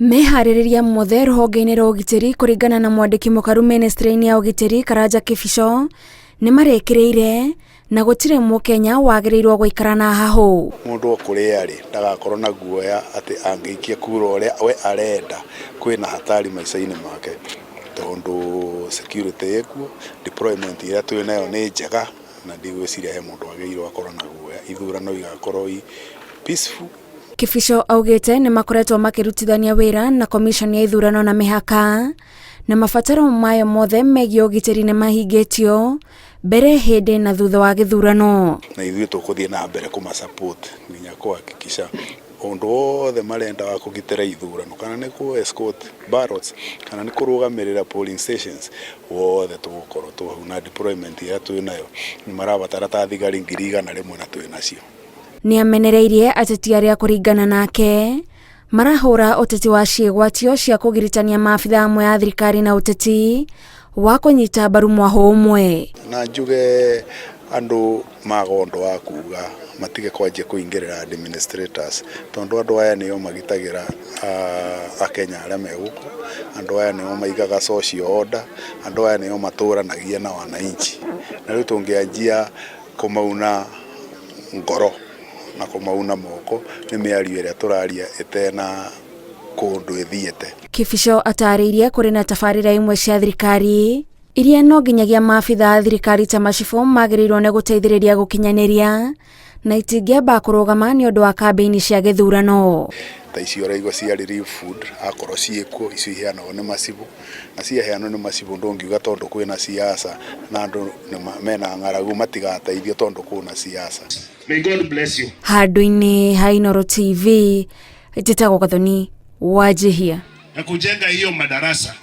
Meharĩrĩria mothe rũhonge-inĩ rwa ũgitĩri kũringana na mwandĩki mũkaru ministry-inĩ ya ũgitĩri Karanja Kĩbico nĩ marekĩrĩire na gũtirĩ mũkenya wagĩrĩirwo gũikara na hahũ. Mũndũ okũrĩa arĩ ndagakorwo na guoya atĩ angĩikia kura ũrĩa we arenda, kwĩna hatari maica-inĩ make, tondũ security ĩkuo, deployment ĩrĩa twĩ nayo nĩ njega, na ndigwĩciria he mũndũ agĩrĩirwo akorwo na guoya. Ithurano igakorwo peaceful. Kĩbico augĩte nĩ makoretwo makĩrutithania wĩra na commission ya ithurano na mĩhaka, na mabataro mayo mothe megiĩ ũgitĩri nĩ mahingĩtio mbere, hĩndĩ na thutha wa gĩthurano. Na ithuĩ tũkũthiĩ na mbere kũmasupport nginya kũhakikisha ũndũ wothe marenda wa kũgitĩra ithurano, kana nĩ ku escort ballots, kana nĩ kũrũgamĩrĩra polling stations, wothe tũgũkorwo tũhau, na deployment ĩrĩa twĩ nayo nĩ marabatara ta thigari 100,000 na twĩ nacio. Nĩ amenereirie ateti arĩa kũringana nake marahũra ũteti wa ciĩgwatio cia kũgiritania maabitha amwe a thirikari na ũteti wa kũnyita mbaru mwahũ ũmwe. Na njuge andũ magondo wa kuga matige kwanjia kũingĩrĩra administrators, tondũ andũ aya nĩo magitagĩra akenya arĩa megũkũ, andũ aya nĩo maigaga social order, andũ aya nĩo matũranagia na wananchi, na rĩu tũngĩanjia kũmauna ngoro na kũmauna moko nĩ mĩario ĩrĩa tũraria ĩtena kũndũ ĩthiĩte. Kĩbico atarĩirie kũrĩ na tabarĩra imwe cia thirikari iria no nginyagia maabitha a thirikari ta macibũ magĩrĩirwo nĩ gũteithĩrĩria gũkinyanĩria na itingĩamba kũrũgama nĩ ũndũ wa kambĩini cia gĩthurano. Ta icio ũraigua cia relief food akorwo ciĩkuo, icio iheanagwo nĩ macibũ, na ciaheanwo nĩ macibũ ndũngiuga tondũ kwĩna siasa na andũ mena ng'aragu matigateithio tondũ kwĩna siasa. May God bless you. Handũ-inĩ ha Inooro TV, njĩtagwo Gathoni Wanjihia. Na kujenga hiyo madarasa